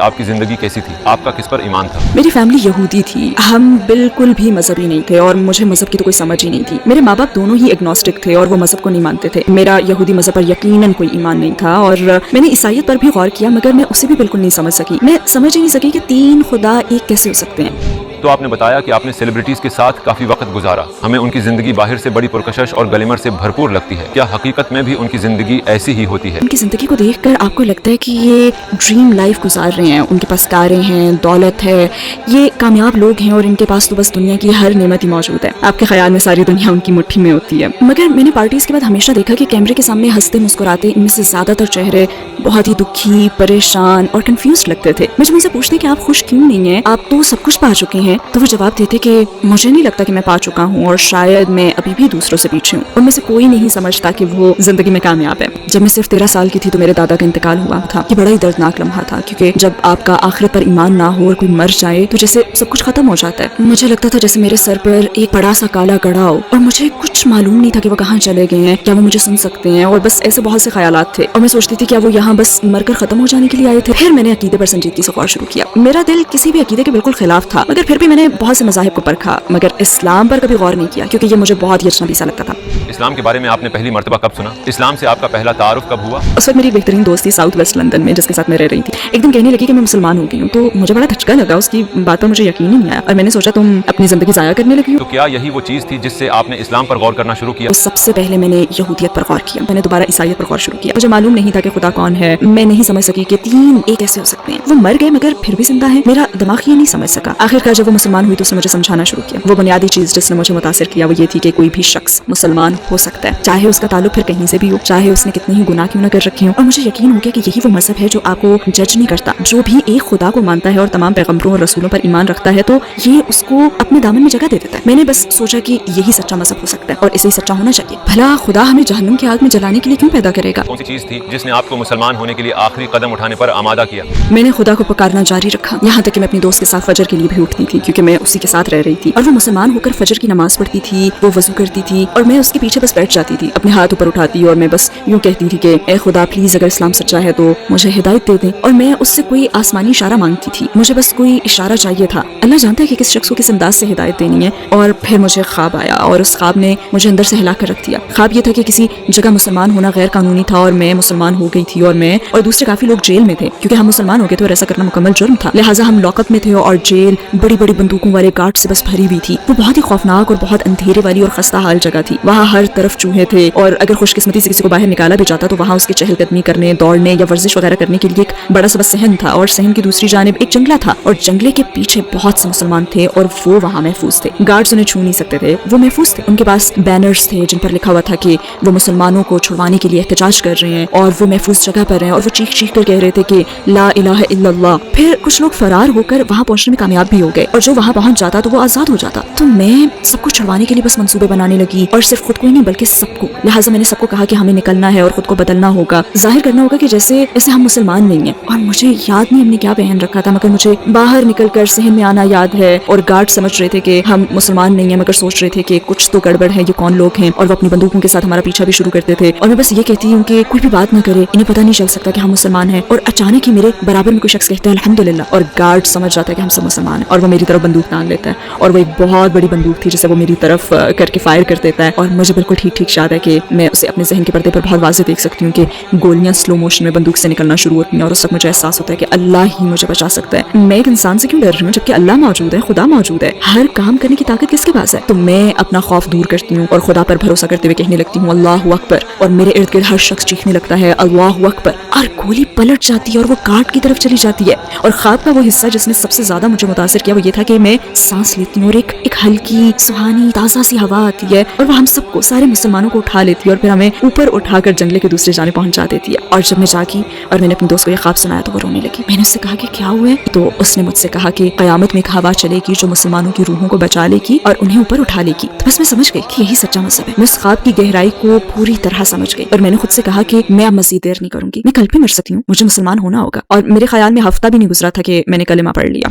آپ کی زندگی کیسی تھی؟ آپ کا کس پر ایمان تھا؟ میری فیملی یہودی تھی، ہم بالکل بھی مذہبی نہیں تھے اور مجھے مذہب کی تو کوئی سمجھ ہی نہیں تھی۔ میرے ماں باپ دونوں ہی ایگنوسٹک تھے اور وہ مذہب کو نہیں مانتے تھے۔ میرا یہودی مذہب پر یقیناً کوئی ایمان نہیں تھا اور میں نے عیسائیت پر بھی غور کیا، مگر میں اسے بھی بالکل نہیں سمجھ سکی۔ میں سمجھ ہی نہیں سکی کہ تین خدا ایک کیسے ہو سکتے ہیں۔ تو آپ نے بتایا کہ آپ نے سیلیبریٹیز کے ساتھ کافی وقت گزارا، ہمیں ان کی زندگی باہر سے بڑی پرکشش اور گلیمر سے بھرپور لگتی ہے، کیا حقیقت میں بھی ان کی زندگی ایسی ہی ہوتی ہے؟ ان کی زندگی کو دیکھ کر آپ کو لگتا ہے کہ یہ ڈریم لائف گزار رہے ہیں، ان کے پاس کاریں ہیں، دولت ہے، یہ کامیاب لوگ ہیں اور ان کے پاس تو بس دنیا کی ہر نعمت ہی موجود ہے۔ آپ کے خیال میں ساری دنیا ان کی مٹھی میں ہوتی ہے، مگر میں نے پارٹیز کے بعد ہمیشہ دیکھا کہ کیمرے کے سامنے ہنستے مسکراتے ان میں سے زیادہ تر چہرے بہت ہی دکھی، پریشان اور کنفیوزڈ لگتے تھے۔ مجھے ان سے پوچھتے کہ آپ خوش کیوں نہیں ہیں، آپ تو سب کچھ پا چکے ہیں، تو وہ جواب دیتے کہ مجھے نہیں لگتا کہ میں پا چکا ہوں اور شاید میں ابھی بھی دوسروں سے پیچھے ہوں۔ ان میں سے کوئی نہیں سمجھتا کہ وہ زندگی میں کامیاب ہے۔ جب میں صرف 13 سال کی تھی تو میرے دادا کا انتقال ہوا تھا۔ یہ بڑا ہی دردناک لمحہ تھا، کیونکہ جب آپ کا آخرت پر ایمان نہ ہو اور کوئی مر جائے تو جیسے سب کچھ ختم ہو جاتا ہے۔ مجھے لگتا تھا جیسے میرے سر پر ایک بڑا سا کالا گڑھا ہو اور مجھے کچھ معلوم نہیں تھا کہ وہ کہاں چلے گئے ہیں، کیا وہ مجھے سن سکتے ہیں، اور بس ایسے بہت سے خیالات تھے اور میں سوچتی تھی کیا وہ یہاں بس مر کر ختم ہو جانے کے لیے آئے تھے۔ پھر میں نے عقیدے پر سنجیدگی سے غور شروع کیا۔ میرا دل کسی بھی عقیدے کے بالکل خلاف تھا، مگر پھر بھی میں نے بہت سے مذاہب کو پرکھا، مگر اسلام پر کبھی غور نہیں کیا کیونکہ یہ مجھے بہت ہی اجنبی سا لگتا تھا۔ اسلام کے بارے میں آپ نے پہلی مرتبہ کب سنا؟ اسلام سے آپ کا پہلا تعارف کب ہوا؟ اس وقت میری بہترین دوست تھی ساؤتھ ویسٹ لندن میں، جس کے ساتھ میں رہ رہی تھی۔ ایک دن کہنے لگی کہ میں مسلمان ہو گئی ہوں، تو مجھے بڑا دھچکا لگا، اس کی بات پر مجھے یقین ہی نہیں آیا اور میں نے سوچا تم اپنی زندگی ضائع کرنے لگی ہو۔ تو کیا یہی وہ چیز تھی جس سے آپ نے اسلام پر غور کرنا شروع کیا؟ سب سے پہلے میں نے یہودیت پر غور کیا، میں نے دوبارہ عیسائیت پر غور شروع کیا۔ مجھے معلوم نہیں تھا کہ خدا کون ہے، میں نہیں سمجھ سکی کہ تین ایک کیسے ہو سکتے ہیں۔ وہ مر گئے مگر پھر بھی زندہ ہیں، میرا دماغ یہ نہیں سمجھ سکا۔ آخرکار جب وہ مسلمان ہوئی تو اس نے مجھے سمجھانا شروع کیا۔ وہ بنیادی چیز جس نے مجھے متاثر کیا وہ یہ تھی کہ کوئی بھی شخص مسلمان ہو سکتا ہے، چاہے اس کا تعلق پھر کہیں سے بھی ہو، چاہے اس نے کتنے ہی گناہ کیوں نہ کر رکھے ہوں۔ اور مجھے یقین ہو گیا کہ یہی وہ مذہب ہے جو آپ کو جج نہیں کرتا، جو بھی ایک خدا کو مانتا ہے اور تمام پیغمبروں اور رسولوں پر ایمان رکھتا ہے تو یہ اس کو اپنے دامن میں جگہ دے دیتا ہے۔ میں نے بس سوچا کہ یہی سچا مذہب ہو سکتا ہے اور اسے سچا ہونا چاہیے۔ بھلا خدا ہمیں جہنم کی آگ میں جلانے کے لیے کیوں پیدا کرے گا؟ کون سی چیز تھی جس نے آپ کو مسلمان ہونے کے لیے آخری قدم اٹھانے پر آمادہ کیا؟ میں نے خدا کو پکارنا جاری رکھا، یہاں تک کہ میں اپنی دوست کے ساتھ فجر کے لیے بھی اٹھتی تھی کیونکہ میں اسی کے ساتھ رہ رہی تھی، اور وہ مسلمان ہو کر فجر کی نماز پڑھتی تھی، وہ وضو کرتی تھی اور میں اس کے پیچھے بس بیٹھ جاتی تھی، اپنے ہاتھ اوپر اٹھاتی اور میں بس یوں کہتی تھی کہ اے خدا پلیز اگر اسلام سچا ہے تو مجھے ہدایت دے دیں، اور میں اس سے کوئی آسمانی اشارہ مانگتی تھی، مجھے بس کوئی اشارہ چاہیے تھا۔ اللہ جانتا ہے کہ کس شخص کو کس انداز سے ہدایت دینی ہے۔ اور پھر مجھے خواب آیا اور اس خواب نے مجھے اندر سے ہلا کر رکھ دیا۔ خواب یہ تھا کہ کسی جگہ مسلمان ہونا غیر قانونی تھا اور میں مسلمان ہو گئی تھی، اور میں اور دوسرے کافی لوگ جیل میں تھے کیونکہ ہم مسلمان ہو گئے تھے اور ایسا کرنا مکمل جرم تھا، لہٰذا ہم لاک اپ میں تھے اور جیل بڑی بڑی بندوقوں والے گارڈ سے بس بھری ہوئی تھی۔ وہ بہت ہی خوفناک اور بہت اندھیرے والی اور خستہ حال جگہ تھی، وہاں ہر طرف چوہے تھے اور اگر خوش قسمتی سے کسی کو باہر نکالا بھی جاتا تو وہاں اس کے چہل قدمی کرنے، دوڑنے یا ورزش وغیرہ کرنے کے لیے ایک بڑا سا صحن تھا، اور صحن کی دوسری جانب ایک جنگلہ تھا اور جنگلے کے پیچھے بہت سے مسلمان تھے اور وہ وہاں محفوظ تھے۔ گارڈز انہیں چھو نہیں سکتے تھے، وہ محفوظ تھے۔ ان کے پاس بینرز تھے جن پر لکھا ہوا تھا کہ وہ مسلمانوں کو چھڑوانے کے لیے احتجاج کر رہے ہیں اور وہ محفوظ جگہ پر ہیں، اور وہ چیخ چیخ کر کہہ رہے تھے کہ لا الہ الا اللہ۔ پھر کچھ لوگ فرار ہو کر وہاں پہنچنے میں کامیاب بھی ہو گئے اور جو وہاں پہنچ جاتا تو وہ آزاد ہو جاتا۔ تو میں سب کو چھڑوانے کے لیے بس منصوبے بنانے لگی، اور صرف خود کو ہی نہیں بلکہ سب کو، لہٰذا میں نے سب کو کہا کہ ہمیں نکلنا ہے اور خود کو بدلنا ہوگا، ظاہر کرنا ہوگا کہ جیسے ہم مسلمان نہیں ہیں۔ اور مجھے یاد نہیں ہم نے کیا پہن رکھا تھا، مگر مجھے باہر نکل کر صحن میں آنا یاد ہے، اور گارڈ سمجھ رہے تھے کہ ہم مسلمان نہیں ہیں مگر سوچ رہے تھے کہ کچھ تو گڑبڑ ہے، یہ کون لوگ ہیں، اور وہ اپنی بندوقوں کے ساتھ ہمارا پیچھا بھی شروع کرتے تھے، اور میں بس یہ کہتی ہوں کہ کوئی بھی بات نہ کرے، انہیں پتہ نہیں چل سکتا کہ ہم مسلمان ہیں۔ اور اچانک ہی میرے برابر میں کوئی شخص کہتا ہے الحمدللہ، اور گارڈ سمجھ جاتا ہے کہ ہم سب مسلمان ہیں، اور وہ میری طرف بندوق تان لیتا ہے، اور وہ ایک بہت بڑی بندوق تھی جسے وہ میری طرف کر کے فائر کر دیتا ہے، اور مجھے بالکل ٹھیک ٹھیک یاد ہے کہ میں اسے اپنے ذہن کے پردے پر بہت واضح دیکھ سکتی ہوں کہ گولیاں سلو موشن میں بندوق سے نکلنا شروع ہوتی ہیں، اور اس وقت مجھے احساس ہوتا ہے کہ اللہ ہی مجھے بچا سکتا ہے۔ میں ایک انسان سے کیوں ڈر رہی ہوں جبکہ اللہ موجود ہے، خدا موجود ہے، ہر کام کرنے کی طاقت کس کے پاس ہے؟ تو میں اپنا خوف دور کرتی ہوں اور خدا پر بھروسہ کرتے ہوئے کہنے لگتی ہوں اللہ اکبر، اور میرے ارد گرد ہر شخص چیخنے لگتا ہے اللہ اکبر، اور گولی پلٹ جاتی ہے اور وہ کاٹ کی طرف چلی جاتی ہے۔ اور خواب کا وہ حصہ جس نے سب سے زیادہ مجھے متاثر کیا وہ یہ تھا کہ میں سانس لیتی ہوں اور ایک ہلکی سہانی تازہ سی ہوا آتی ہے اور وہ ہم سب کو، سارے مسلمانوں کو اٹھا لیتی ہے اور پھر ہمیں اوپر اٹھا کر جنگلے کے دوسرے جانے پہنچا دیتی ہے۔ اور جب میں جاگی اور میں نے اپنے دوست کو یہ خواب سنایا تو وہ رونے لگی۔ میں نے اس سے کہا کہ کیا ہوا ہے؟ تو اس نے مجھ سے کہا کہ قیامت میں ایک ہوا چلے گی جو مسلمانوں کی روحوں کو بچا لے گی اور انہیں اوپر اٹھا لے گی۔ تو بس میں سمجھ گئی کہ یہی سچا مذہب ہے۔ میں اس خواب کی گہرائی کو پوری طرح سمجھ گئی اور میں نے خود سے کہا کہ میں اب مزید دیر نہیں کروں گی، میں کل بھی مر سکتی ہوں، مجھے مسلمان ہونا ہوگا۔ اور میرے خیال میں ہفتہ بھی نہیں گزرا تھا کہ میں نے کلمہ پڑھ لیا۔